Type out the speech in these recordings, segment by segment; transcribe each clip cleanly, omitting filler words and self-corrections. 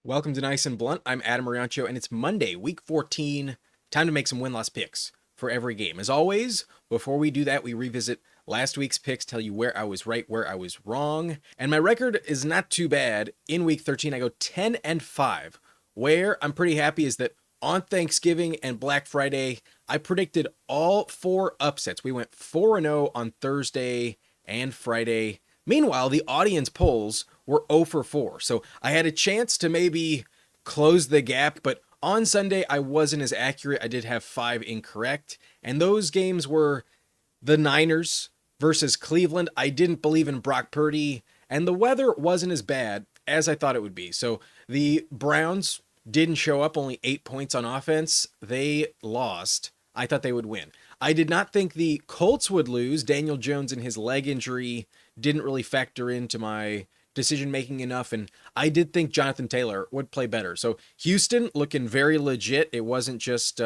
Welcome to Nice and Blunt. I'm Adam Mariancho, and it's Monday, week 14. Time to make some win-loss picks for every game. As always, before we do that, we revisit last week's picks, tell you where I was right, where I was wrong. And my record is not too bad. In week 13, I go 10-5. Where I'm pretty happy is that on Thanksgiving and Black Friday, I predicted all 4 upsets. We went 4-0 on Thursday and Friday. Meanwhile, the audience polls were 0 for 4. So I had a chance to maybe close the gap, but on Sunday I wasn't as accurate. I did have 5 incorrect. And those games were the Niners versus Cleveland. I didn't believe in Brock Purdy, and the weather wasn't as bad as I thought it would be. So the Browns didn't show up, only 8 points on offense. They lost. I thought they would win. I did not think the Colts would lose. Daniel Jones and his leg injury didn't really factor into my decision making enough, and I did think Jonathan Taylor would play better. So Houston looking very legit. It wasn't just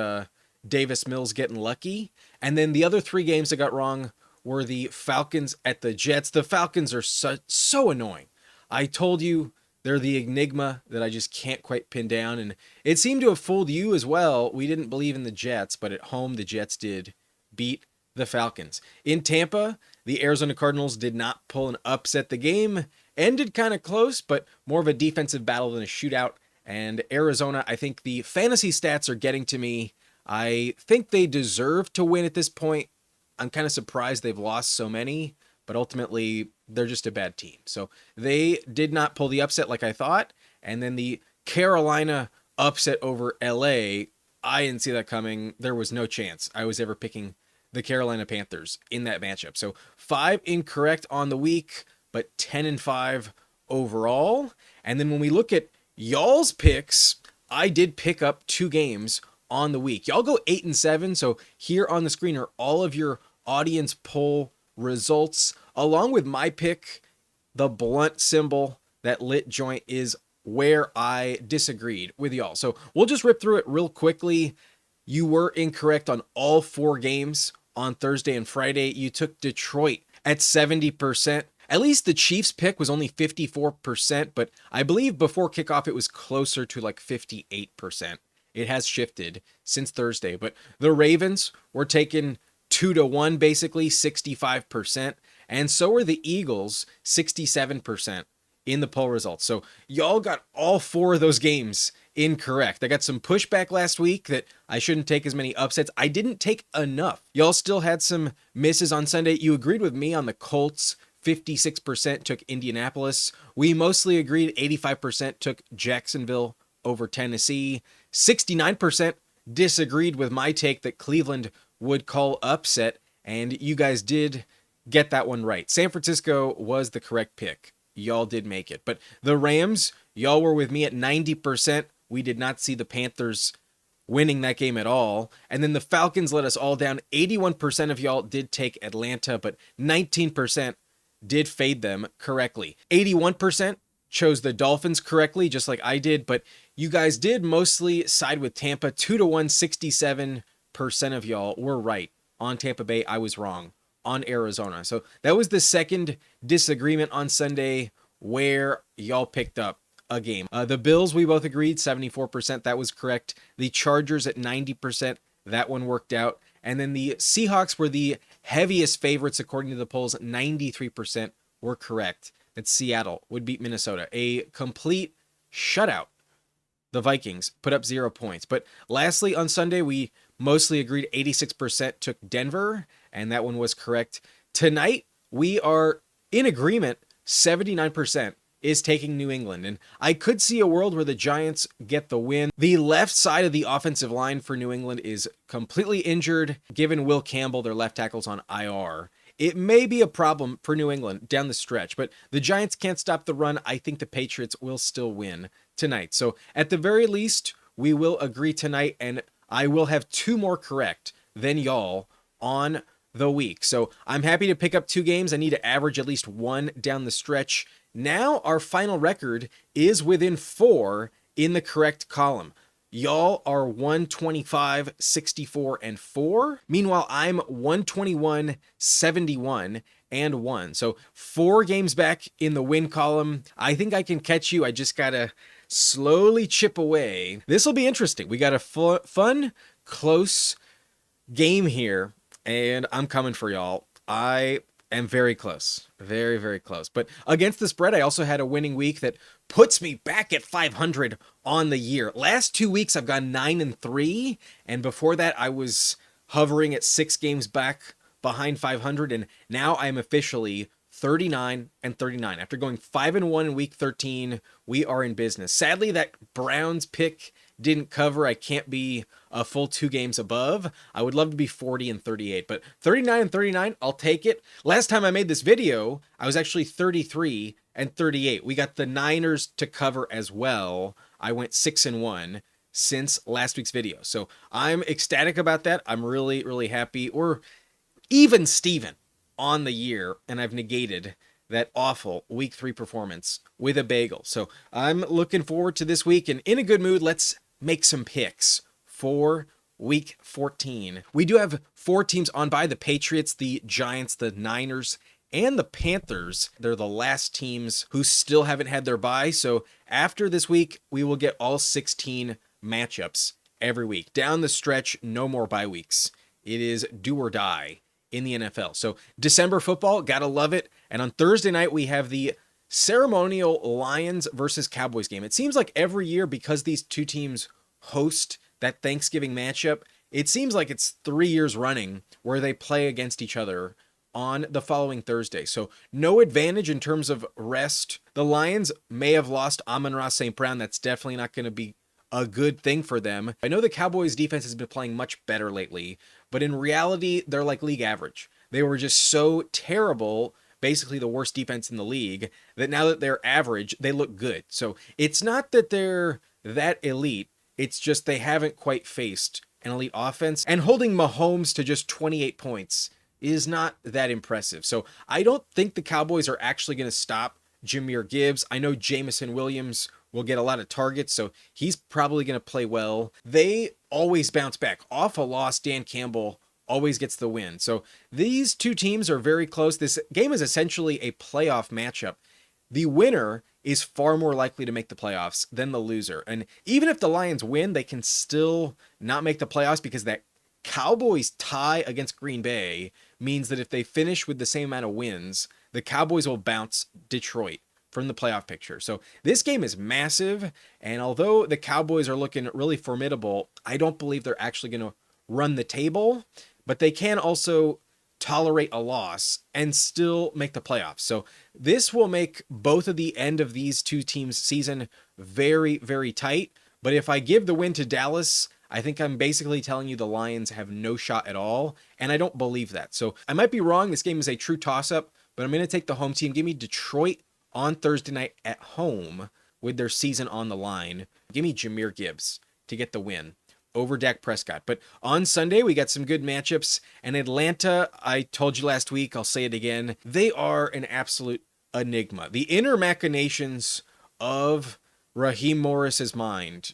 Davis Mills getting lucky. And then the other 3 games I got wrong were the Falcons at the Jets. The Falcons are so annoying. I told you they're the enigma that I just can't quite pin down, and it seemed to have fooled you as well. We didn't believe in the Jets, but at home the Jets did beat the Falcons. In Tampa, the Arizona Cardinals did not pull an upset. The game ended kind of close, but more of a defensive battle than a shootout. And Arizona, I think the fantasy stats are getting to me. I think they deserve to win at this point. I'm kind of surprised they've lost so many, but ultimately they're just a bad team. So they did not pull the upset like I thought. And then the Carolina upset over LA, I didn't see that coming. There was no chance I was ever picking the Carolina Panthers in that matchup. So 5 incorrect on the week, but 10-5 overall. And then when we look at y'all's picks, I did pick up 2 games on the week. Y'all go 8-7. So here on the screen are all of your audience poll results, along with my pick. The blunt symbol, that lit joint, is where I disagreed with y'all. So we'll just rip through it real quickly. You were incorrect on all 4 games on Thursday and Friday. You took Detroit at 70%. At least the Chiefs pick was only 54%, but I believe before kickoff it was closer to like 58%. It has shifted since Thursday, but the Ravens were taken 2-1, basically 65%, and so were the Eagles, 67% in the poll results. So y'all got all 4 of those games incorrect. I got some pushback last week that I shouldn't take as many upsets. I didn't take enough. Y'all still had some misses on Sunday. You agreed with me on the Colts. 56% took Indianapolis. We mostly agreed. 85% took Jacksonville over Tennessee. 69% disagreed with my take that Cleveland would call upset, and you guys did get that one right. San Francisco was the correct pick. Y'all did make it. But the Rams, y'all were with me at 90%. We did not see the Panthers winning that game at all. And then the Falcons let us all down. 81% of y'all did take Atlanta, but 19% did fade them correctly. 81% chose the Dolphins correctly, just like I did, but you guys did mostly side with Tampa. 2-1, 67% of y'all were right on Tampa Bay. I was wrong on Arizona. So that was the second disagreement on Sunday where y'all picked up a game. The Bills, we both agreed, 74%. That was correct. The Chargers at 90%. That one worked out. And then the Seahawks were the heaviest favorites according to the polls. 93% were correct that Seattle would beat Minnesota. A complete shutout. The Vikings put up 0 points. But lastly, on Sunday, we mostly agreed. 86% took Denver, and that one was correct. Tonight, we are in agreement. 79% is taking New England, and I could see a world where the Giants get the win. The left side of the offensive line for New England is completely injured. Given Will Campbell, their left tackle's on IR. It may be a problem for New England down the stretch, but the Giants can't stop the run. I think the Patriots will still win tonight. So at the very least, we will agree tonight, and I will have 2 more correct than y'all on the week. So I'm happy to pick up 2 games. I need to average at least 1 down the stretch. Now our final record is within 4 in the correct column. Y'all are 125, 64, and 4. Meanwhile, I'm 121, 71, and 1. So 4 games back in the win column. I think I can catch you. I just gotta slowly chip away. This will be interesting. We got a fun, close game here, and I'm coming for y'all. I am very close. Very, very close. But against the spread, I also had a winning week that puts me back at 500 on the year. Last 2 weeks, I've gone 9-3, and before that, I was hovering at 6 games back behind 500, and now I'm officially 39-39. After going 5-1 in week 13, we are in business. Sadly, that Browns pick didn't cover. I can't be a full 2 games above. I would love to be 40-38, but 39-39, I'll take it. Last time I made this video, I was actually 33-38. We got the Niners to cover as well. I went 6-1 since last week's video. So I'm ecstatic about that. I'm really, really happy. Or even Steven on the year, and I've negated that awful week 3 performance with a bagel. So I'm looking forward to this week, and in a good mood, let's make some picks for week 14. We do have 4 teams on bye: the Patriots, the Giants, the Niners, and the Panthers. They're the last teams who still haven't had their bye. So after this week, we will get all 16 matchups every week. Down the stretch, no more bye weeks. It is do or die in the NFL. So December football, gotta love it. And on Thursday night, we have the ceremonial Lions versus Cowboys game. It seems like every year, because these two teams host that Thanksgiving matchup, it seems like it's 3 years running where they play against each other on the following Thursday. So no advantage in terms of rest. The Lions may have lost Amon-Ra St. Brown. That's definitely not going to be a good thing for them. I know the Cowboys defense has been playing much better lately, but in reality, they're like league average. They were just so terrible, basically the worst defense in the league, that now that they're average, they look good. So it's not that they're that elite. It's just they haven't quite faced an elite offense, and holding Mahomes to just 28 points is not that impressive. So I don't think the Cowboys are actually going to stop Jahmyr Gibbs. I know Jameson Williams will get a lot of targets, so he's probably going to play well. They always bounce back. Off a loss, Dan Campbell always gets the win. So these two teams are very close. This game is essentially a playoff matchup. The winner is far more likely to make the playoffs than the loser. And even if the Lions win, they can still not make the playoffs, because that Cowboys tie against Green Bay means that if they finish with the same amount of wins, the Cowboys will bounce Detroit from the playoff picture. So this game is massive, and although the Cowboys are looking really formidable, I don't believe they're actually going to run the table, but they can also tolerate a loss and still make the playoffs. So this will make both of the end of these two teams' season very, very tight. But if I give the win to Dallas, I think I'm basically telling you the Lions have no shot at all, and I don't believe that. So I might be wrong. This game is a true toss-up, but I'm going to take the home team. Give me Detroit on Thursday night at home with their season on the line. Give me Jahmyr Gibbs to get the win over Dak Prescott. But on Sunday, we got some good matchups. And Atlanta, I told you last week, I'll say it again, they are an absolute enigma. The inner machinations of Raheem Morris's mind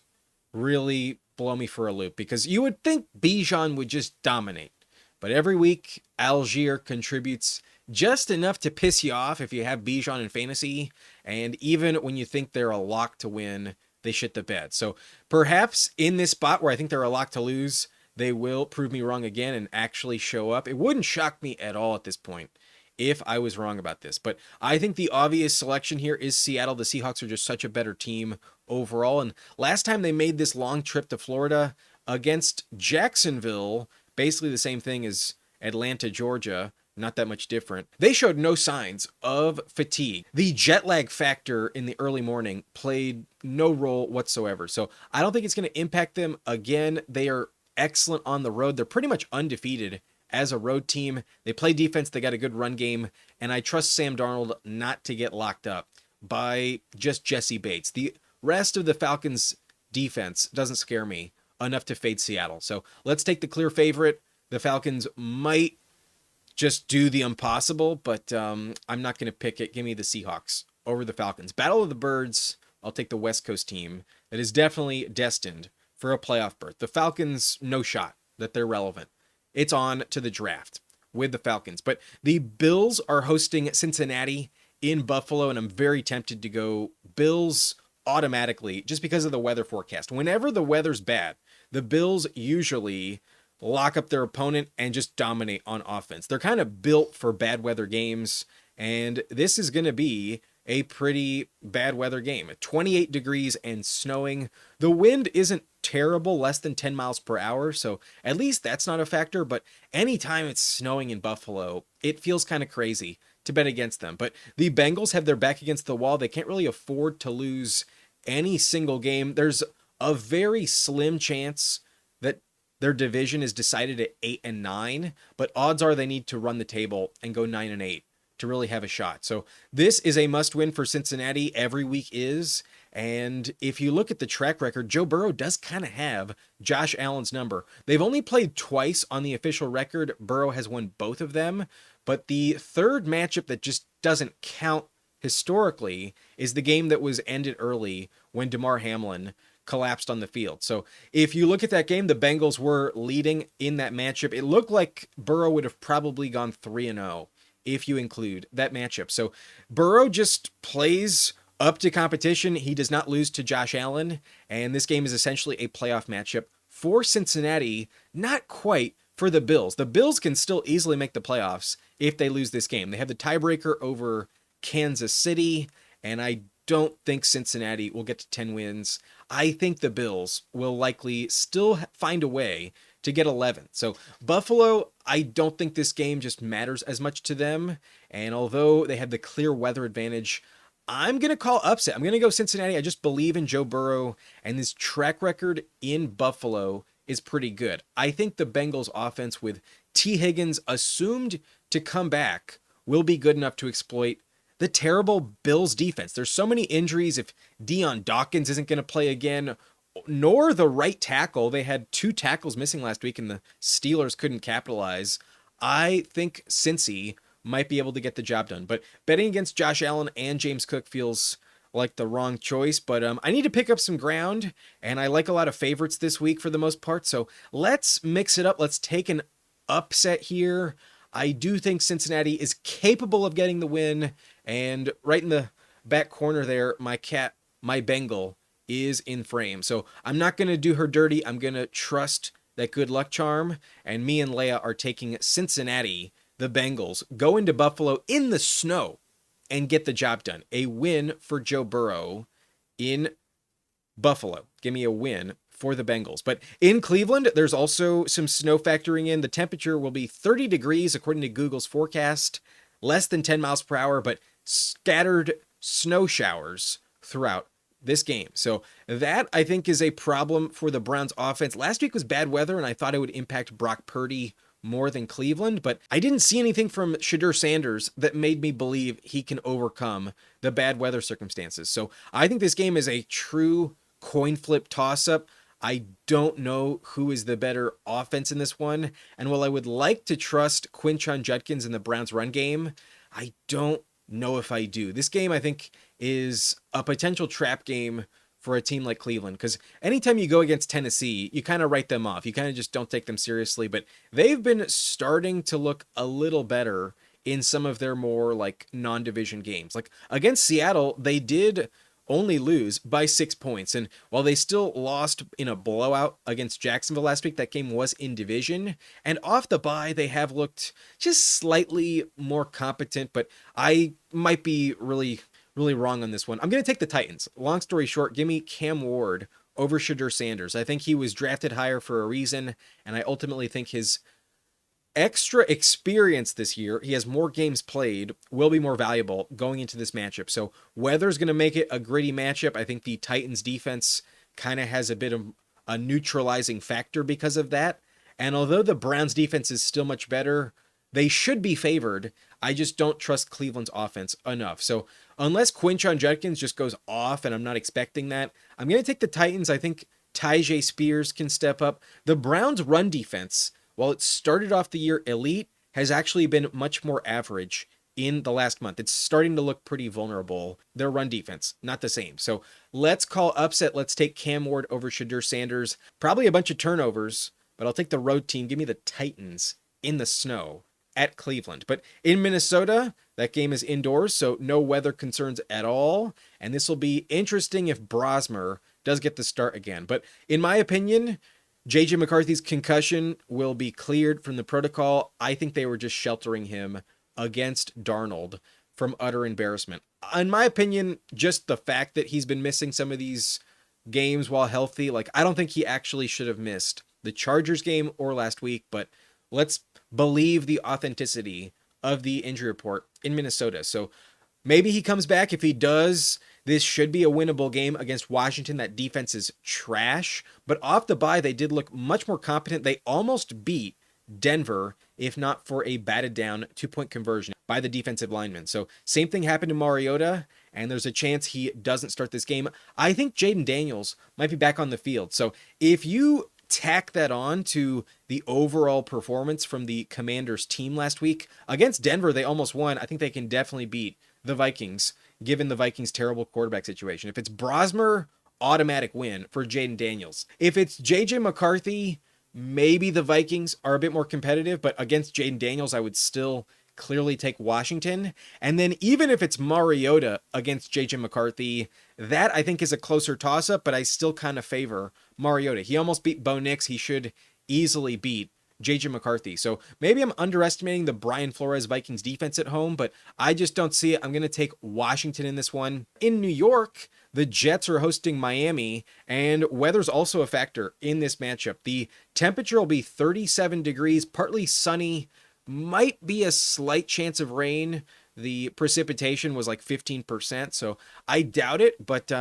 really blow me for a loop, because you would think Bijan would just dominate. But every week, Algier contributes just enough to piss you off if you have Bijan in fantasy. And even when you think they're a lock to win, they shit the bed. So perhaps in this spot where I think they're a lock to lose, they will prove me wrong again and actually show up. It wouldn't shock me at all at this point if I was wrong about this. But I think the obvious selection here is Seattle. The Seahawks are just such a better team overall. And last time they made this long trip to Florida against Jacksonville, basically the same thing as Atlanta, Georgia, not that much different, they showed no signs of fatigue. The jet lag factor in the early morning played no role whatsoever. So I don't think it's going to impact them. Again, they are excellent on the road. They're pretty much undefeated as a road team. They play defense. They got a good run game. And I trust Sam Darnold not to get locked up by just Jesse Bates. The rest of the Falcons defense doesn't scare me enough to fade Seattle. So let's take the clear favorite. The Falcons might just do the impossible, but I'm not going to pick it. Give me the Seahawks over the Falcons. Battle of the Birds, I'll take the West Coast team that is definitely destined for a playoff berth. The Falcons, no shot that they're relevant. It's on to the draft with the Falcons. But the Bills are hosting Cincinnati in Buffalo, and I'm very tempted to go Bills automatically just because of the weather forecast. Whenever the weather's bad, the Bills usually lock up their opponent and just dominate on offense. They're kind of built for bad weather games, and this is going to be a pretty bad weather game. 28 degrees and snowing. The wind isn't terrible, less than 10 miles per hour, so at least that's not a factor, but anytime it's snowing in Buffalo, it feels kind of crazy to bet against them. But the Bengals have their back against the wall. They can't really afford to lose any single game. There's a very slim chance that their division is decided at 8-9, but odds are they need to run the table and go 9-8 to really have a shot. So this is a must win for Cincinnati. Every week is. And if you look at the track record, Joe Burrow does kind of have Josh Allen's number. They've only played twice on the official record. Burrow has won both of them. But the third matchup that just doesn't count historically is the game that was ended early when Damar Hamlin collapsed on the field. So if you look at that game, the Bengals were leading in that matchup. It looked like Burrow would have probably gone 3-0 if you include that matchup. So Burrow just plays up to competition. He does not lose to Josh Allen, and this game is essentially a playoff matchup for Cincinnati, not quite for the Bills. The Bills can still easily make the playoffs if they lose this game. They have the tiebreaker over Kansas City, and I don't think Cincinnati will get to 10 wins. I think the Bills will likely still find a way to get 11. So Buffalo, I don't think this game just matters as much to them. And although they have the clear weather advantage, I'm going to call upset. I'm going to go Cincinnati. I just believe in Joe Burrow, and this track record in Buffalo is pretty good. I think the Bengals offense with T. Higgins assumed to come back will be good enough to exploit the terrible Bills defense. There's so many injuries. If Deion Dawkins isn't going to play again, nor the right tackle. They had 2 tackles missing last week and the Steelers couldn't capitalize. I think Cincy might be able to get the job done. But betting against Josh Allen and James Cook feels like the wrong choice. But I need to pick up some ground, and I like a lot of favorites this week for the most part. So let's mix it up. Let's take an upset here. I do think Cincinnati is capable of getting the win. And right in the back corner there, my Bengal, is in frame. So I'm not going to do her dirty. I'm going to trust that good luck charm. And me and Leia are taking Cincinnati, the Bengals, go into Buffalo in the snow and get the job done. A win for Joe Burrow in Buffalo. Give me a win for the Bengals. But in Cleveland, there's also some snow factoring in. The temperature will be 30 degrees according to Google's forecast, less than 10 miles per hour, but scattered snow showers throughout this game. So that, I think, is a problem for the Browns offense. Last week was bad weather, and I thought it would impact Brock Purdy more than Cleveland, but I didn't see anything from Shadur Sanders that made me believe he can overcome the bad weather circumstances. So I think this game is a true coin flip toss-up. I don't know who is the better offense in this one, and while I would like to trust Quinshon Judkins in the Browns run game, I don't know if I do. This game, I think, is a potential trap game for a team like Cleveland, because anytime you go against Tennessee, you kind of write them off. You kind of just don't take them seriously, but they've been starting to look a little better in some of their more like non-division games. Like against Seattle, they did only lose by 6 points. And while they still lost in a blowout against Jacksonville last week, that game was in division. And off the bye, they have looked just slightly more competent, but I might be really wrong on this one. I'm going to take the Titans. Long story short, give me Cam Ward over Shadur Sanders. I think he was drafted higher for a reason, and I ultimately think his extra experience this year, he has more games played, will be more valuable going into this matchup. So weather's going to make it a gritty matchup. I think the Titans defense kind of has a bit of a neutralizing factor because of that. And although the Browns defense is still much better, they should be favored. I just don't trust Cleveland's offense enough. So unless Quinshon Judkins just goes off, and I'm not expecting that, I'm going to take the Titans. I think Tyjae Spears can step up. The Browns' run defense, while it started off the year elite, has actually been much more average in the last month. It's starting to look pretty vulnerable. Their run defense, not the same. So let's call upset. Let's take Cam Ward over Shadur Sanders. Probably a bunch of turnovers, but I'll take the road team. Give me the Titans in the snow at Cleveland. But in Minnesota, that game is indoors, so no weather concerns at all. And this will be interesting if Brosmer does get the start again. But in my opinion, JJ McCarthy's concussion will be cleared from the protocol. I think they were just sheltering him against Darnold from utter embarrassment. In my opinion, just the fact that he's been missing some of these games while healthy, like I don't think he actually should have missed the Chargers game or last week, but let's believe the authenticity of the injury report in Minnesota. So maybe he comes back. If he does, this should be a winnable game against Washington. That defense is trash, but off the bye, they did look much more competent. They almost beat Denver, if not for a batted down 2-point conversion by the defensive lineman. So same thing happened to Mariota, and there's a chance he doesn't start this game. I think Jaden Daniels might be back on the field. So if you tack that on to the overall performance from the Commanders team last week against Denver, they almost won. I think they can definitely beat the Vikings, given the Vikings' terrible quarterback situation. If it's Brosmer, automatic win for Jaden Daniels. If it's JJ McCarthy, maybe the Vikings are a bit more competitive, but against Jaden Daniels, I would still clearly take Washington. And then even if it's Mariota against JJ McCarthy, that I think is a closer toss-up, but I still kind of favor Mariota. He almost beat Bo Nix. He should easily beat JJ McCarthy. So maybe I'm underestimating the Brian Flores Vikings defense at home, but I just don't see it. I'm going to take Washington in this one. In New York, the Jets are hosting Miami, and weather's also a factor in this matchup. The temperature will be 37 degrees, partly sunny, might be a slight chance of rain. The precipitation was like 15%, so I doubt it, but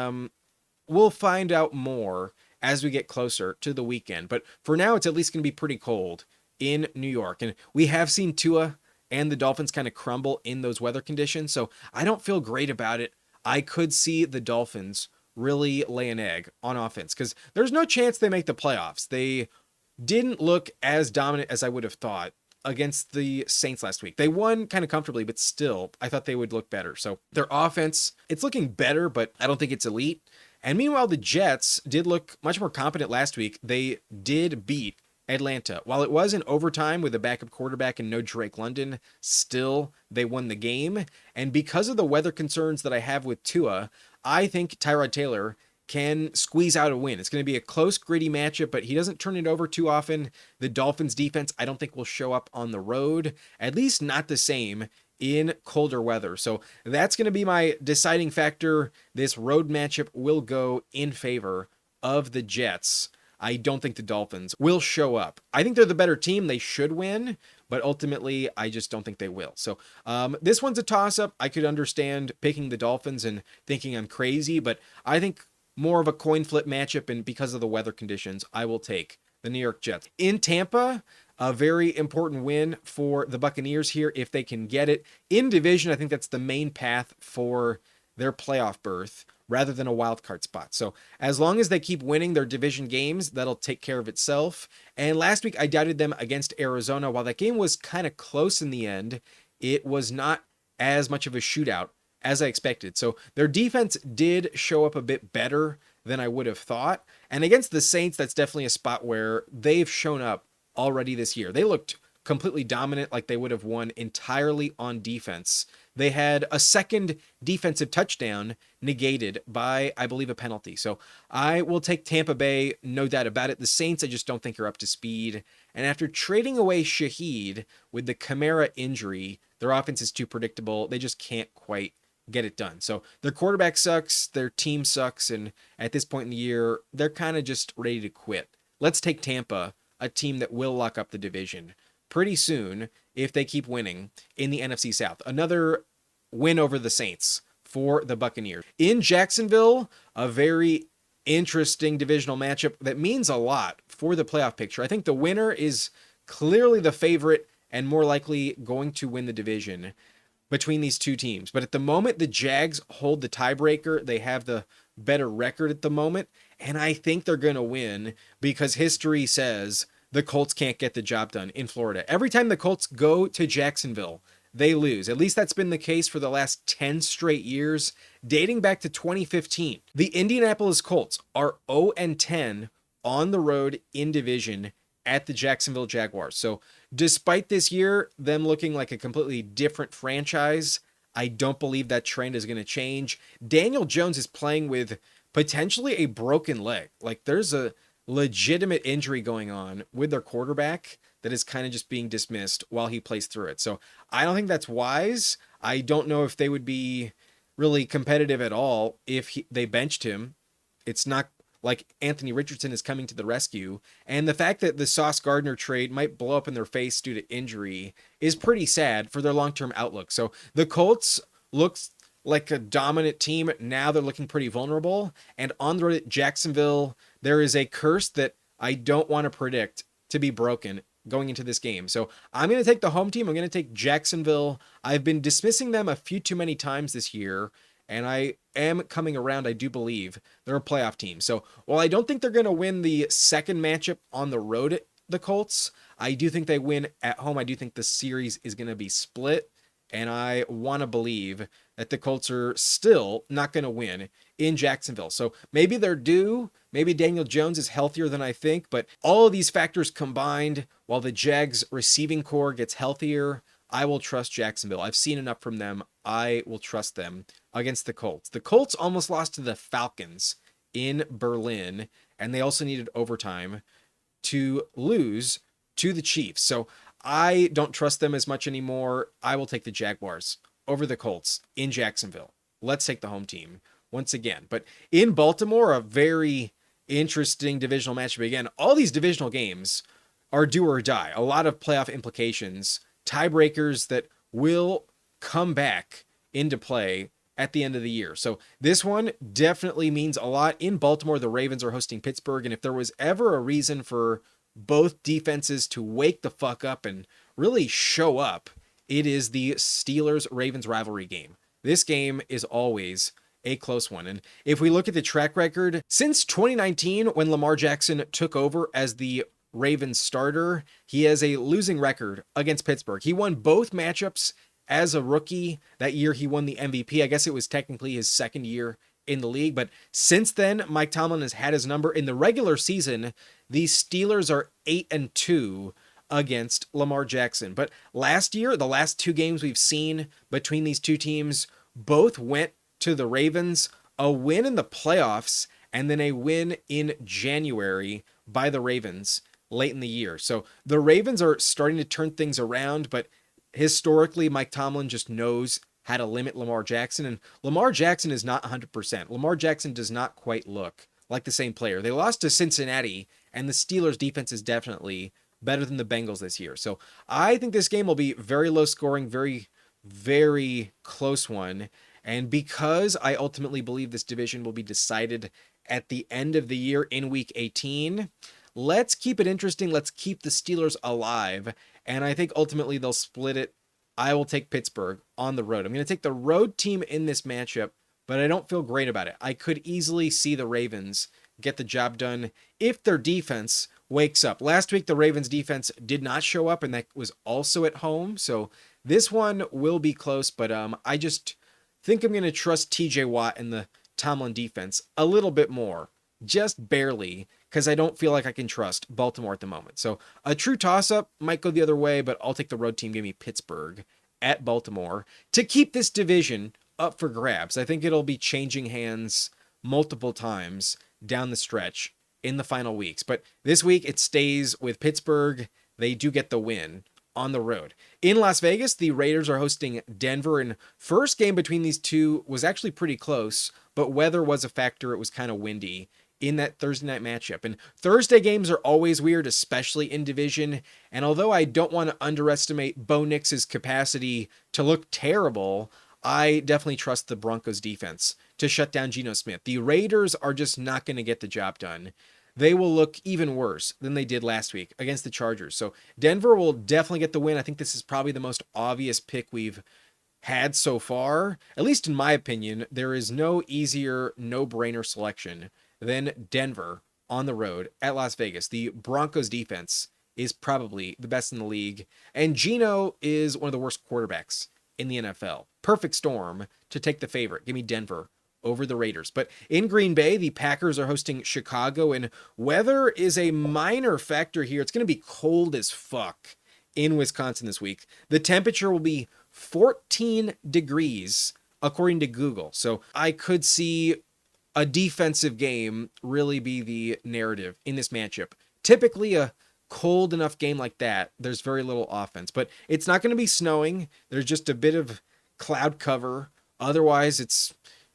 we'll find out more as we get closer to the weekend. But for now, it's at least going to be pretty cold in New York. And we have seen Tua and the Dolphins kind of crumble in those weather conditions, so I don't feel great about it. I could see the Dolphins really lay an egg on offense because there's no chance they make the playoffs. They didn't look as dominant as I would have thought against the Saints last week. They won kind of comfortably, but still, I thought they would look better. So their offense, it's looking better, but I don't think it's elite. And meanwhile, the Jets did look much more competent last week. They did beat Atlanta. While it was in overtime with a backup quarterback and no Drake London, still they won the game. And because of the weather concerns that I have with Tua, I think Tyrod Taylor can squeeze out a win. It's going to be a close, gritty matchup, but he doesn't turn it over too often. The Dolphins defense, I don't think will show up on the road, at least not the same in colder weather. So that's going to be my deciding factor. This road matchup will go in favor of the Jets. I don't think the Dolphins will show up. I think they're the better team. They should win, but ultimately, I just don't think they will. So this one's a toss-up. I could understand picking the Dolphins and thinking I'm crazy, but I think more of a coin flip matchup, and because of the weather conditions, I will take the New York Jets. In Tampa, a very important win for the Buccaneers here if they can get it. In division, I think that's the main path for their playoff berth rather than a wild card spot. So as long as they keep winning their division games, that'll take care of itself. And last week, I doubted them against Arizona. While that game was kind of close in the end, it was not as much of a shootout as I expected. So their defense did show up a bit better than I would have thought. And against the Saints, that's definitely a spot where they've shown up already this year. They looked completely dominant, like they would have won entirely on defense. They had a second defensive touchdown negated by, I believe, a penalty. So I will take Tampa Bay, no doubt about it. The Saints, I just don't think are up to speed. And after trading away Shaheed with the Kamara injury, their offense is too predictable. They just can't quite get it done. So their quarterback sucks, their team sucks, and at this point in the year, they're kind of just ready to quit. Let's take Tampa, a team that will lock up the division pretty soon if they keep winning in the NFC South. Another win over the Saints for the Buccaneers. In Jacksonville, a very interesting divisional matchup that means a lot for the playoff picture. I think the winner is clearly the favorite and more likely going to win the division between these two teams. But at the moment, the Jags hold the tiebreaker. They have the better record at the moment, and I think they're going to win because history says the Colts can't get the job done in Florida. Every time the Colts go to Jacksonville, they lose. At least that's been the case for the last 10 straight years, dating back to 2015. The Indianapolis Colts are 0-10 on the road in division at the Jacksonville Jaguars. So despite this year, them looking like a completely different franchise, I don't believe that trend is going to change. Daniel Jones is playing with potentially a broken leg. Like there's a legitimate injury going on with their quarterback that is kind of just being dismissed while he plays through it. So I don't think that's wise. I don't know if they would be really competitive at all if they benched him. It's not like Anthony Richardson is coming to the rescue. And the fact that the Sauce Gardner trade might blow up in their face due to injury is pretty sad for their long-term outlook. So the Colts looks like a dominant team. Now they're looking pretty vulnerable. And on the road at Jacksonville, there is a curse that I don't want to predict to be broken going into this game. So I'm going to take the home team. I'm going to take Jacksonville. I've been dismissing them a few too many times this year, and I am coming around. I do believe they're a playoff team. So while I don't think they're going to win the second matchup on the road at the Colts, I do think they win at home. I do think the series is going to be split, and I want to believe that the Colts are still not going to win in Jacksonville. So maybe they're due. Maybe Daniel Jones is healthier than I think, but all of these factors combined, while the Jags receiving core gets healthier, I will trust Jacksonville. I've seen enough from them. I will trust them against the Colts. The Colts almost lost to the Falcons in Berlin, and they also needed overtime to lose to the Chiefs. So I don't trust them as much anymore. I will take the Jaguars over the Colts in Jacksonville. Let's take the home team once again. But in Baltimore, a very interesting divisional matchup. Again, all these divisional games are do or die. A lot of playoff implications, tiebreakers that will come back into play at the end of the year. So this one definitely means a lot. In Baltimore, the Ravens are hosting Pittsburgh. And if there was ever a reason for both defenses to wake the fuck up and really show up, it is the Steelers-Ravens rivalry game. This game is always a close one. And if we look at the track record, since 2019, when Lamar Jackson took over as the Ravens starter, he has a losing record against Pittsburgh. He won both matchups as a rookie. That year he won the MVP. I guess it was technically his second year in the league, but since then, Mike Tomlin has had his number. In the regular season, the Steelers are 8-2 against Lamar Jackson. But last year, the last two games we've seen between these two teams, both went to the Ravens. A win in the playoffs and then a win in January by the Ravens late in the year. So the Ravens are starting to turn things around, but historically, Mike Tomlin just knows how to limit Lamar Jackson, and Lamar Jackson is not 100%. Lamar Jackson does not quite look like the same player. They lost to Cincinnati, and the Steelers defense is definitely better than the Bengals this year. So I think this game will be very low scoring, very, very close one. And because I ultimately believe this division will be decided at the end of the year in week 18, let's keep it interesting. Let's keep the Steelers alive. And I think ultimately they'll split it. I will take Pittsburgh on the road. I'm going to take the road team in this matchup, but I don't feel great about it. I could easily see the Ravens get the job done if their defense wakes up. Last week, the Ravens defense did not show up, and that was also at home. So this one will be close, but I just think I'm going to trust TJ Watt and the Tomlin defense a little bit more, just barely, because I don't feel like I can trust Baltimore at the moment. So a true toss-up might go the other way, but I'll take the road team. Give me Pittsburgh at Baltimore to keep this division up for grabs. I think it'll be changing hands multiple times down the stretch in the final weeks. But this week it stays with Pittsburgh. They do get the win on the road. In Las Vegas, the Raiders are hosting Denver, and first game between these two was actually pretty close, but weather was a factor. It was kind of windy in that Thursday night matchup. And Thursday games are always weird, especially in division. And although I don't want to underestimate Bo Nix's capacity to look terrible, I definitely trust the Broncos defense to shut down Geno Smith. The Raiders are just not going to get the job done. They will look even worse than they did last week against the Chargers. So Denver will definitely get the win. I think this is probably the most obvious pick we've had so far. At least in my opinion, there is no easier, no-brainer selection than Denver on the road at Las Vegas. The Broncos defense is probably the best in the league, and Geno is one of the worst quarterbacks in the NFL. Perfect storm to take the favorite. Give me Denver over the Raiders. But in Green Bay, the Packers are hosting Chicago, and weather is a minor factor here. It's going to be cold as fuck in Wisconsin this week. The temperature will be 14 degrees according to Google. So I could see a defensive game really be the narrative in this matchup. Typically a cold enough game like that, there's very little offense, but it's not going to be snowing. There's just a bit of cloud cover. Otherwise, it's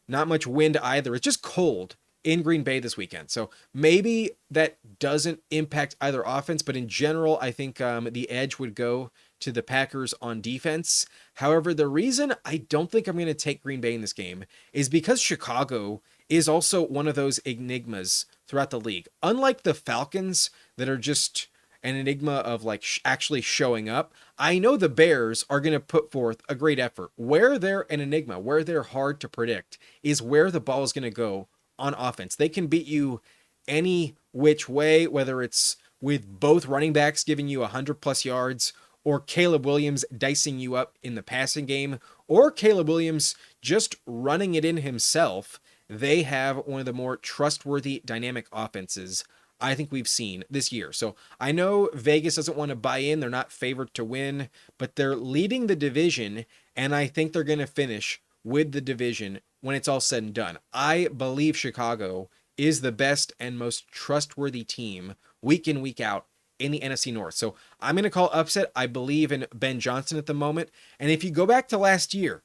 not much wind either. It's just cold in Green Bay this weekend. So maybe that doesn't impact either offense, but in general, I think the edge would go to the Packers on defense. However, the reason I don't think I'm going to take Green Bay in this game is because Chicago is also one of those enigmas throughout the league. Unlike the Falcons that are just an enigma of like actually showing up, I know the Bears are going to put forth a great effort. Where they're an enigma, where they're hard to predict, is where the ball is going to go on offense. They can beat you any which way, whether it's with both running backs giving you 100+ yards, or Caleb Williams dicing you up in the passing game, or Caleb Williams just running it in himself. They have one of the more trustworthy dynamic offenses I think we've seen this year. So I know Vegas doesn't want to buy in. They're not favored to win, but they're leading the division, and I think they're going to finish with the division when it's all said and done. I believe Chicago is the best and most trustworthy team week in, week out in the NFC North. So I'm going to call upset. I believe in Ben Johnson at the moment. And if you go back to last year,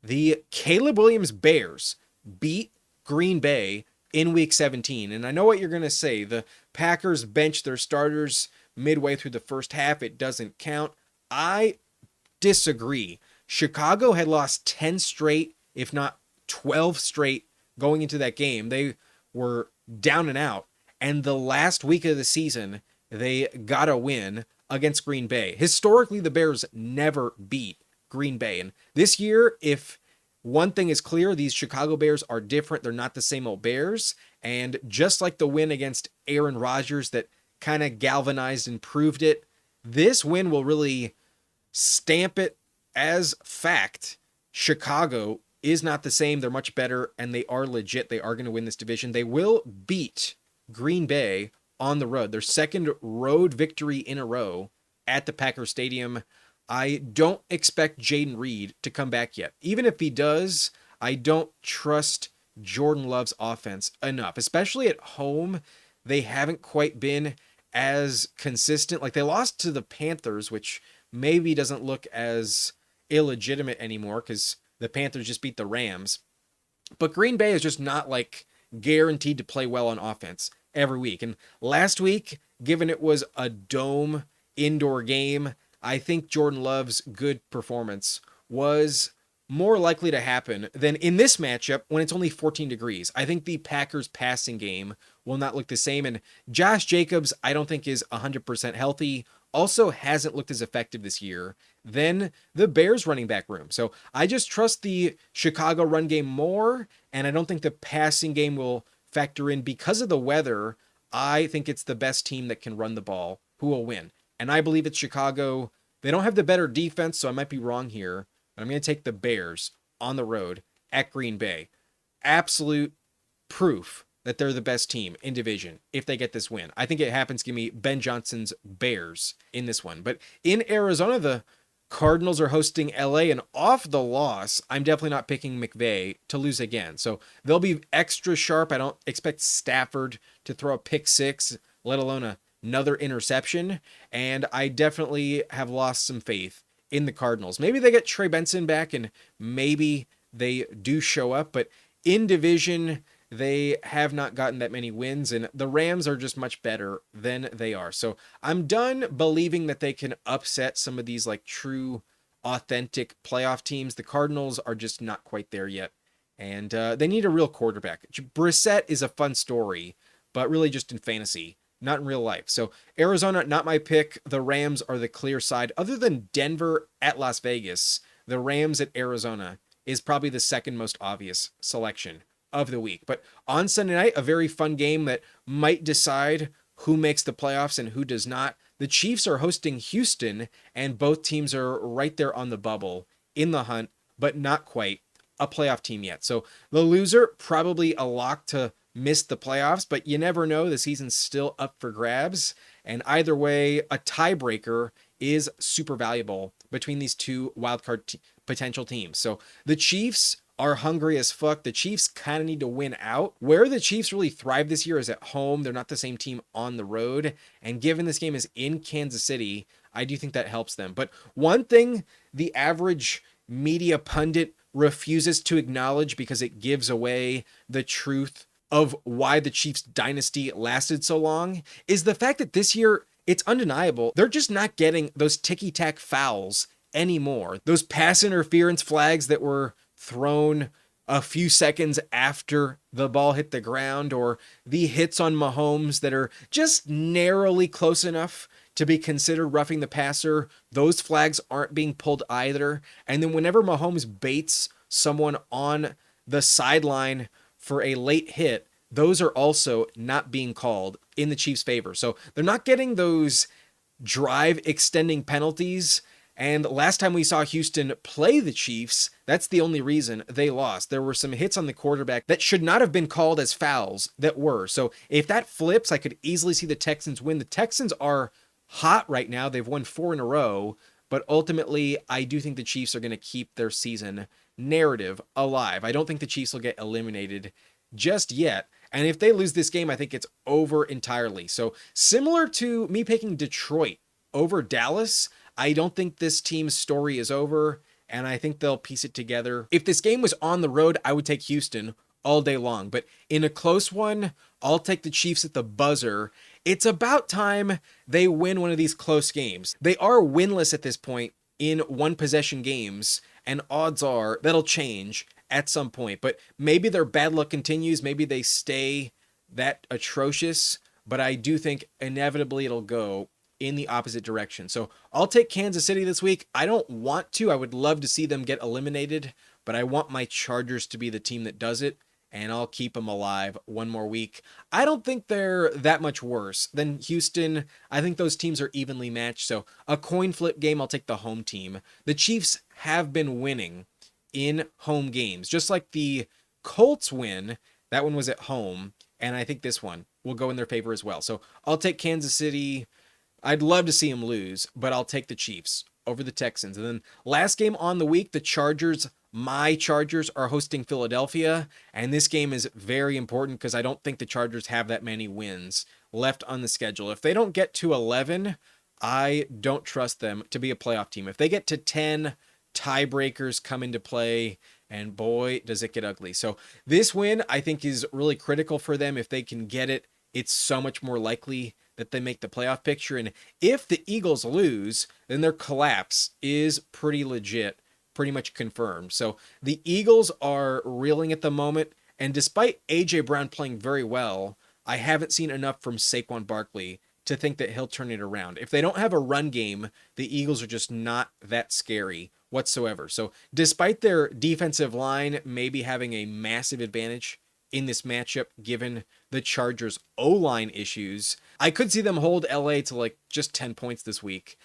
the Caleb Williams Bears beat Green Bay in week 17. And I know what you're going to say. The Packers benched their starters midway through the first half. It doesn't count. I disagree. Chicago had lost 10 straight, if not 12 straight going into that game. They were down and out. And the last week of the season, they got a win against Green Bay. Historically, the Bears never beat Green Bay. And this year, if one thing is clear, these Chicago Bears are different. They're not the same old Bears. And just like the win against Aaron Rodgers that kind of galvanized and proved it, this win will really stamp it as fact. Chicago is not the same. They're much better, and they are legit. They are going to win this division. They will beat Green Bay on the road. Their second road victory in a row at the Packers Stadium. I don't expect Jaden Reed to come back yet. Even if he does, I don't trust Jordan Love's offense enough, especially at home. They haven't quite been as consistent. Like, they lost to the Panthers, which maybe doesn't look as illegitimate anymore because the Panthers just beat the Rams. But Green Bay is just not like guaranteed to play well on offense every week. And last week, given it was a dome indoor game, I think Jordan Love's good performance was more likely to happen than in this matchup when it's only 14 degrees. I think the Packers passing game will not look the same. And Josh Jacobs, I don't think is 100% healthy. Also hasn't looked as effective this year than the Bears running back room. So I just trust the Chicago run game more. And I don't think the passing game will factor in because of the weather. I think it's the best team that can run the ball who will win. And I believe it's Chicago. They don't have the better defense, so I might be wrong here. But I'm going to take the Bears on the road at Green Bay. Absolute proof that they're the best team in division if they get this win. I think it happens. Give me Ben Johnson's Bears in this one. But in Arizona, the Cardinals are hosting LA, and off the loss, I'm definitely not picking McVay to lose again. So they'll be extra sharp. I don't expect Stafford to throw a pick six, let alone another interception. And I definitely have lost some faith in the Cardinals. Maybe they get Trey Benson back and maybe they do show up, but in division, they have not gotten that many wins, and the Rams are just much better than they are. So I'm done believing that they can upset some of these like true, authentic playoff teams. The Cardinals are just not quite there yet, and they need a real quarterback. Brissett is a fun story, but really just in fantasy, not in real life. So Arizona, not my pick. The Rams are the clear side. Other than Denver at Las Vegas, the Rams at Arizona is probably the second most obvious selection of the week. But on Sunday night, a very fun game that might decide who makes the playoffs and who does not. The Chiefs are hosting Houston, and both teams are right there on the bubble in the hunt, but not quite a playoff team yet. So the loser, probably a lock to miss the playoffs, but you never know. The season's still up for grabs. And either way, a tiebreaker is super valuable between these two wildcard potential teams. So the Chiefs are hungry as fuck. The Chiefs kind of need to win out. Where the Chiefs really thrive this year is at home. They're not the same team on the road. And given this game is in Kansas City, I do think that helps them. But one thing the average media pundit refuses to acknowledge because it gives away the truth of why the Chiefs dynasty lasted so long is the fact that this year, it's undeniable, they're just not getting those ticky-tack fouls anymore. Those pass interference flags that were thrown a few seconds after the ball hit the ground, or the hits on Mahomes that are just narrowly close enough to be considered roughing the passer, those flags aren't being pulled either. And then whenever Mahomes baits someone on the sideline for a late hit, those are also not being called in the Chiefs' favor. So they're not getting those drive extending penalties. And last time we saw Houston play the Chiefs, that's the only reason they lost. There were some hits on the quarterback that should not have been called as fouls that were. So if that flips, I could easily see the Texans win. The Texans are hot right now. They've won 4 in a row. But ultimately, I do think the Chiefs are going to keep their season narrative alive. I don't think the Chiefs will get eliminated just yet. And if they lose this game, I think it's over entirely. So similar to me picking Detroit over Dallas, I don't think this team's story is over, and I think they'll piece it together. If this game was on the road, I would take Houston all day long. But in a close one, I'll take the Chiefs at the buzzer. It's about time they win one of these close games. They are winless at this point in one-possession games, and odds are that'll change at some point. But maybe their bad luck continues. Maybe they stay that atrocious. But I do think inevitably it'll go in the opposite direction. So I'll take Kansas City this week. I don't want to. I would love to see them get eliminated, but I want my Chargers to be the team that does it, and I'll keep them alive one more week. I don't think they're that much worse than Houston. I think those teams are evenly matched. So a coin flip game, I'll take the home team. The Chiefs have been winning in home games, just like the Colts win. That one was at home, and I think this one will go in their favor as well. So I'll take Kansas City. I'd love to see them lose, but I'll take the Chiefs over the Texans. And then last game on the week, the Chargers, my Chargers, are hosting Philadelphia. And this game is very important because I don't think the Chargers have that many wins left on the schedule. If they don't get to 11, I don't trust them to be a playoff team. If they get to 10, tiebreakers come into play, and boy, does it get ugly. So this win, I think, is really critical for them. If they can get it, it's so much more likely that they make the playoff picture. And if the Eagles lose, then their collapse is pretty legit, pretty much confirmed. So the Eagles are reeling at the moment. And despite A.J. Brown playing very well, I haven't seen enough from Saquon Barkley to think that he'll turn it around. If they don't have a run game, the Eagles are just not that scary whatsoever. So despite their defensive line maybe having a massive advantage in this matchup, given the Chargers' O-line issues, I could see them hold LA to like just 10 points this week.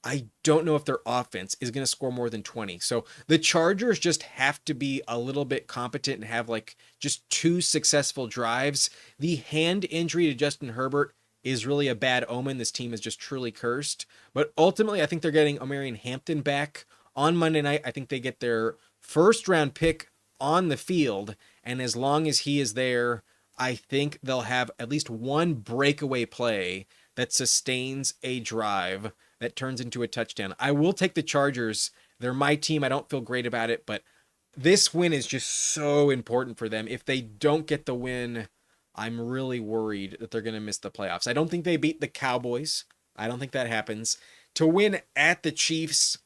I don't know if their offense is going to score more than 20. So the Chargers just have to be a little bit competent and have like just 2 successful drives. The hand injury to Justin Herbert is really a bad omen. This team is just truly cursed. But ultimately, I think they're getting Omarion Hampton back on Monday night. I think they get their first round pick on the field. And as long as he is there, I think they'll have at least one breakaway play that sustains a drive that turns into a touchdown. I will take the Chargers. They're my team. I don't feel great about it, but this win is just so important for them. If they don't get the win, I'm really worried that they're going to miss the playoffs. I don't think they beat the Cowboys. I don't think that happens. To win at the Chiefs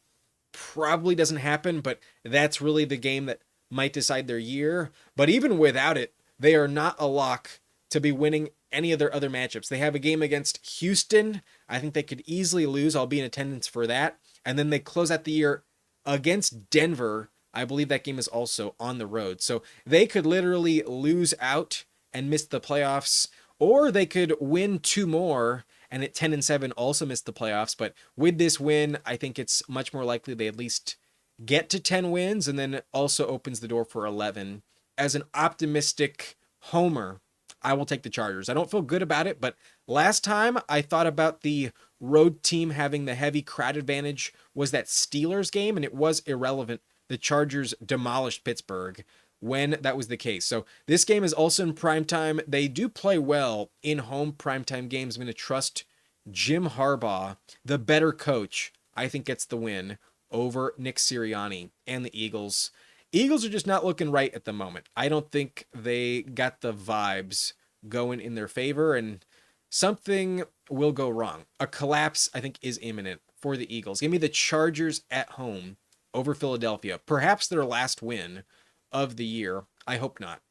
probably doesn't happen, but that's really the game that might decide their year. But even without it, they are not a lock to be winning any of their other matchups. They have a game against Houston. I think they could easily lose. I'll be in attendance for that. And then they close out the year against Denver. I believe that game is also on the road. So they could literally lose out and miss the playoffs, or they could win 2 more and at 10-7 also miss the playoffs. But with this win, I think it's much more likely they at least get to 10 wins and then also opens the door for 11. As an optimistic homer, I will take the Chargers. I don't feel good about it, but last time I thought about the road team having the heavy crowd advantage was that Steelers game, and it was irrelevant. The Chargers demolished Pittsburgh when that was the case. So this game is also in primetime. They do play well in home primetime games. I'm going to trust Jim Harbaugh, the better coach, I think gets the win over Nick Sirianni and the Eagles. Eagles are just not looking right at the moment. I don't think they got the vibes going in their favor, and something will go wrong. A collapse, I think, is imminent for the Eagles. Give me the Chargers at home over Philadelphia. Perhaps their last win of the year. I hope not.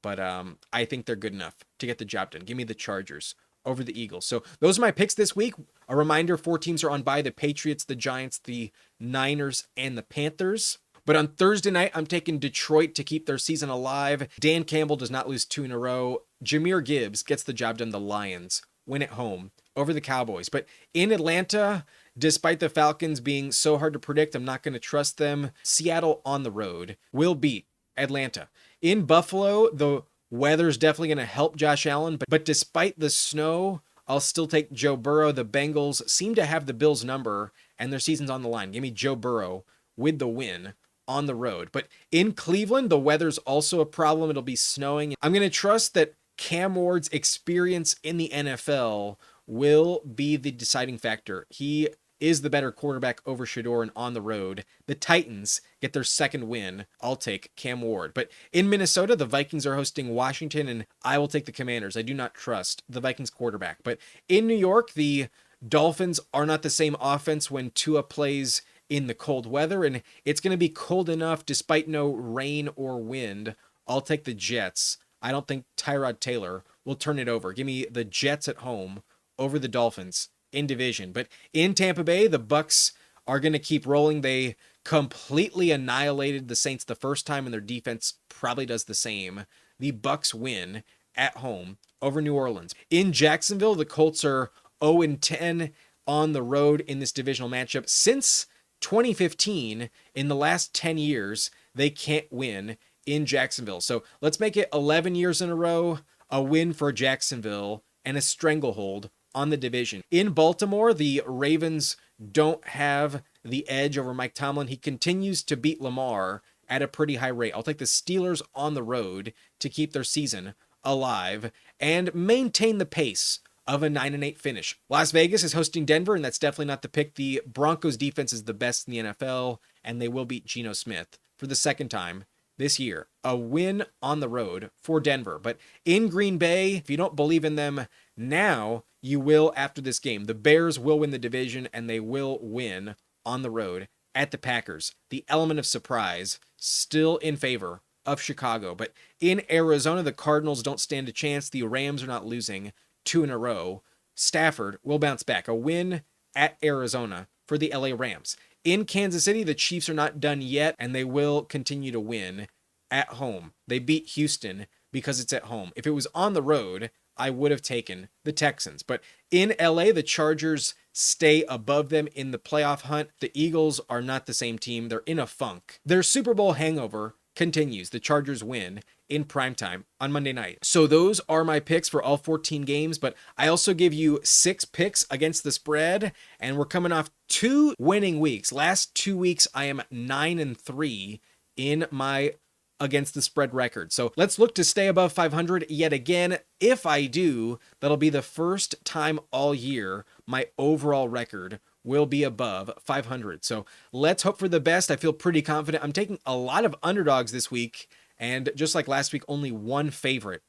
But I think they're good enough to get the job done. Give me the Chargers over the Eagles. So those are my picks this week. A reminder, 4 teams are on bye: the Patriots, the Giants, the Niners, and the Panthers. But on Thursday night, I'm taking Detroit to keep their season alive. Dan Campbell does not lose 2 in a row. Jahmyr Gibbs gets the job done. The Lions win at home over the Cowboys. But in Atlanta, despite the Falcons being so hard to predict, I'm not going to trust them. Seattle on the road will beat Atlanta. In Buffalo, the weather's definitely going to help Josh Allen. But despite the snow, I'll still take Joe Burrow. The Bengals seem to have the Bills' number, and their season's on the line. Give me Joe Burrow with the win on the road. But in Cleveland, the weather's also a problem. It'll be snowing. I'm going to trust that Cam Ward's experience in the NFL will be the deciding factor. He is the better quarterback over Shador, and on the road, the Titans get their second win. I'll take Cam Ward. But in Minnesota, the Vikings are hosting Washington, and I will take the Commanders. I do not trust the Vikings quarterback. But in New York, the Dolphins are not the same offense when Tua plays in the cold weather, and it's going to be cold enough despite no rain or wind. I'll take the Jets. I don't think Tyrod Taylor will turn it over. Give me the Jets at home over the Dolphins in division. But in Tampa Bay, the Bucs are going to keep rolling. They completely annihilated the Saints the first time, and their defense probably does the same. The Bucs win at home over New Orleans. In Jacksonville, the Colts are 0-10 on the road in this divisional matchup. Since 2015, in the last 10 years, they can't win in Jacksonville. So let's make it 11 years in a row, a win for Jacksonville, and a stranglehold on the division. In Baltimore, the Ravens don't have the edge over Mike Tomlin. He continues to beat Lamar at a pretty high rate. I'll take the Steelers on the road to keep their season alive and maintain the pace of a 9-8 finish. Las Vegas is hosting Denver, and that's definitely not the pick. The Broncos defense is the best in the NFL, and they will beat Geno Smith for the second time this year. A win on the road for Denver. But in Green Bay, if you don't believe in them now, you will after this game. The Bears will win the division, and they will win on the road at the Packers. The element of surprise still in favor of Chicago. But in Arizona, the Cardinals don't stand a chance. The Rams are not losing 2 in a row. Stafford will bounce back. A win at Arizona for the LA Rams. In Kansas City, the Chiefs are not done yet, and they will continue to win at home. They beat Houston because it's at home. If it was on the road, I would have taken the Texans. But in LA, the Chargers stay above them in the playoff hunt. The Eagles are not the same team. They're in a funk. Their Super Bowl hangover continues. The Chargers win in primetime on Monday night. So those are my picks for all 14 games, but I also give you 6 picks against the spread, and we're coming off 2 winning weeks. Last 2 weeks, I am 9-3 in my against the spread record. So let's look to stay above 500 yet again. If I do, that'll be the first time all year my overall record will be above 500. So let's hope for the best. I feel pretty confident. I'm taking a lot of underdogs this week, and just like last week, only one favorite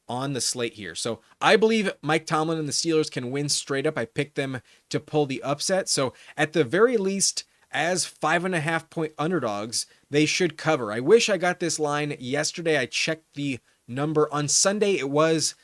on the slate here. So I believe Mike Tomlin and the Steelers can win straight up. I picked them to pull the upset. So at the very least, as 5.5 point underdogs, they should cover. I wish I got this line yesterday. I checked the number on Sunday. It was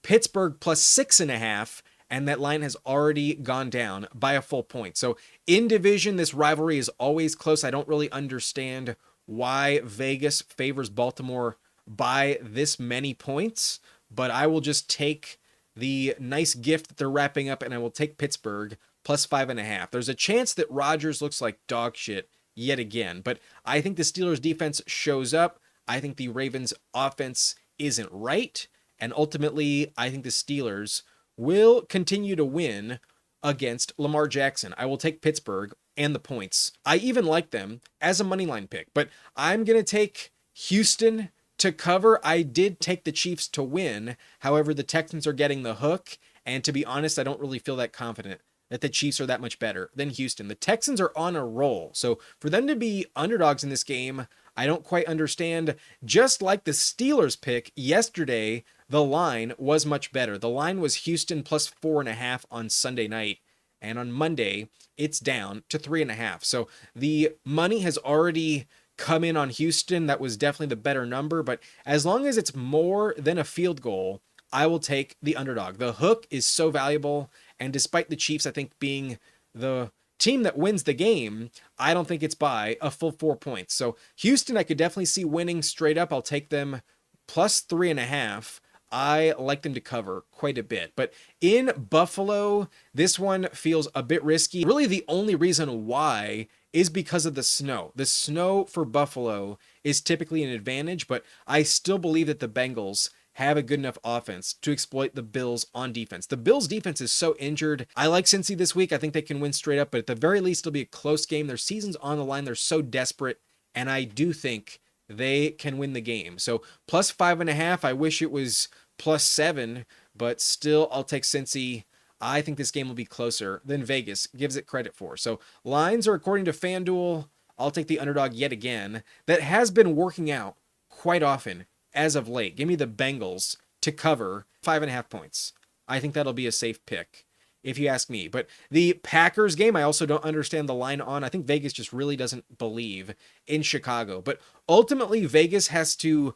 Pittsburgh plus 6.5, and that line has already gone down by a full point. So in division, this rivalry is always close. I don't really understand why Vegas favors Baltimore by this many points, but I will just take the nice gift that they're wrapping up, and I will take Pittsburgh plus 5.5. There's a chance that Rodgers looks like dog shit yet again. But I think the Steelers defense shows up. I think the Ravens offense isn't right. And ultimately, I think the Steelers will continue to win against Lamar Jackson. I will take Pittsburgh and the points. I even like them as a money line pick, but I'm going to take Houston to cover. I did take the Chiefs to win. However, the Texans are getting the hook. And to be honest, I don't really feel that confident that the Chiefs are that much better than Houston. The Texans are on a roll. So for them to be underdogs in this game, I don't quite understand. Just like the Steelers pick yesterday, the line was much better. The line was Houston plus 4.5 on Sunday night. And on Monday, it's down to 3.5. So the money has already come in on Houston. That was definitely the better number. But as long as it's more than a field goal, I will take the underdog. The hook is so valuable. And despite the Chiefs, I think, being the team that wins the game, I don't think it's by a full 4 points. So Houston, I could definitely see winning straight up. I'll take them plus 3.5. I like them to cover quite a bit. But in Buffalo, this one feels a bit risky. Really, the only reason why is because of the snow. The snow for Buffalo is typically an advantage, but I still believe that the Bengals have a good enough offense to exploit the Bills on defense. The Bills defense is so injured. I like Cincy this week. I think they can win straight up, but at the very least, it'll be a close game. Their season's on the line. They're so desperate, and I do think they can win the game. So plus 5.5. I wish it was plus 7, but still, I'll take Cincy. I think this game will be closer than Vegas gives it credit for. So lines are according to FanDuel. I'll take the underdog yet again. That has been working out quite often as of late. Give me the Bengals to cover 5.5 points. I think that'll be a safe pick, if you ask me. But the Packers game, I also don't understand the line on. I think Vegas just really doesn't believe in Chicago. But ultimately, Vegas has to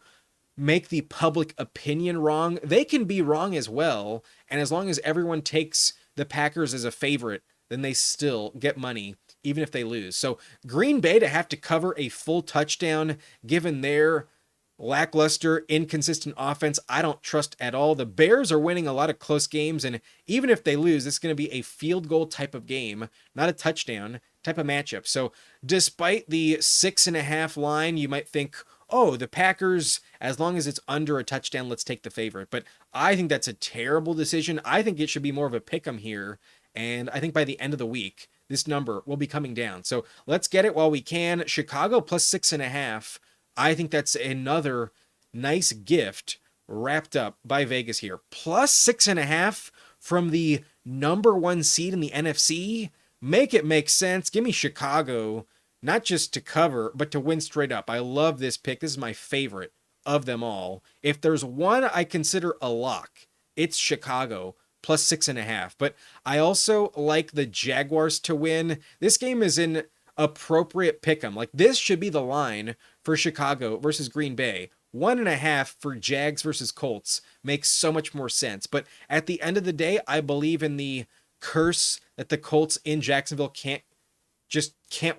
make the public opinion wrong. They can be wrong as well. And as long as everyone takes the Packers as a favorite, then they still get money, even if they lose. So Green Bay to have to cover a full touchdown, given their lackluster, inconsistent offense, I don't trust at all. The Bears are winning a lot of close games, and even if they lose, it's going to be a field goal type of game, not a touchdown type of matchup. So despite the 6.5 line, you might think, oh, the Packers, as long as it's under a touchdown, let's take the favorite. But I think that's a terrible decision. I think it should be more of a pick 'em here, and I think by the end of the week, this number will be coming down. So let's get it while we can. Chicago plus 6.5. I think that's another nice gift wrapped up by Vegas here. Plus 6.5 from the number 1 seed in the NFC. Make it make sense. Give me Chicago, not just to cover, but to win straight up. I love this pick. This is my favorite of them all. If there's one I consider a lock, it's Chicago plus 6.5. But I also like the Jaguars to win. This game is in appropriate pick'em. Like, this should be the line for Chicago versus Green Bay. 1.5 for Jags versus Colts makes so much more sense. But at the end of the day, I believe in the curse that the Colts in Jacksonville can't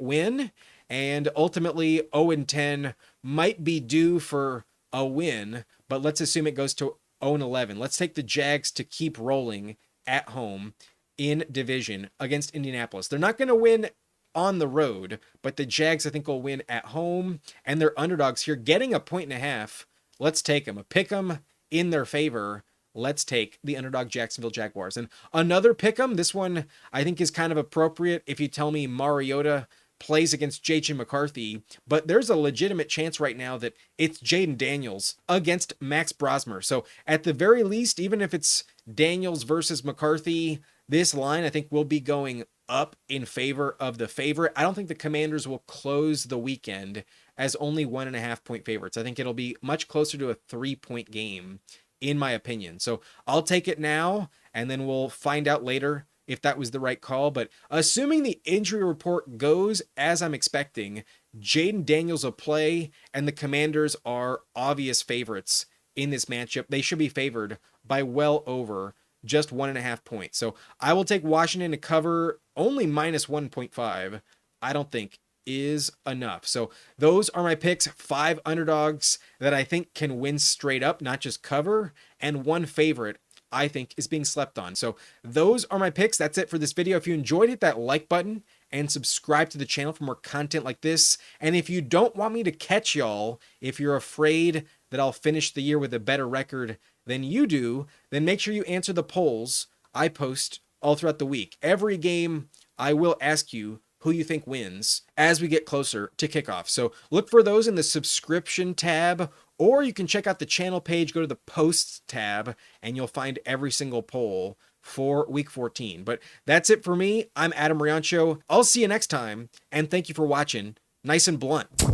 win. And ultimately 0-10 might be due for a win, but let's assume it goes to 0-11. Let's take the Jags to keep rolling at home in division against Indianapolis. They're not going to win on the road, but the Jags, I think, will win at home, and they're underdogs here, getting a 1.5. Let's take them. A pick 'em in their favor. Let's take the underdog Jacksonville Jaguars. And another pick 'em, this one I think is kind of appropriate if you tell me Mariota plays against J.J. McCarthy, but there's a legitimate chance right now that it's Jaden Daniels against Max Brosmer. So at the very least, even if it's Daniels versus McCarthy, this line I think will be going up in favor of the favorite. I don't think the Commanders will close the weekend as only 1.5 point favorites. I think it'll be much closer to a 3-point game, in my opinion. So I'll take it now, and then we'll find out later if that was the right call. But assuming the injury report goes as I'm expecting, Jaden Daniels will play, and the Commanders are obvious favorites in this matchup. They should be favored by well over just 1.5 points. So I will take Washington to cover. Only minus 1.5, I don't think is enough. So those are my picks. 5 underdogs that I think can win straight up, not just cover, and 1 favorite I think is being slept on. So those are my picks. That's it for this video. If you enjoyed it, hit that like button and subscribe to the channel for more content like this. And if you don't want me to catch y'all, if you're afraid that I'll finish the year with a better record than you do, then make sure you answer the polls I post all throughout the week. Every game, I will ask you who you think wins as we get closer to kickoff. So look for those in the subscription tab, or you can check out the channel page, go to the posts tab, and you'll find every single poll for week 14. But that's it for me. I'm Adam Riancho. I'll see you next time, and thank you for watching. Nice and blunt.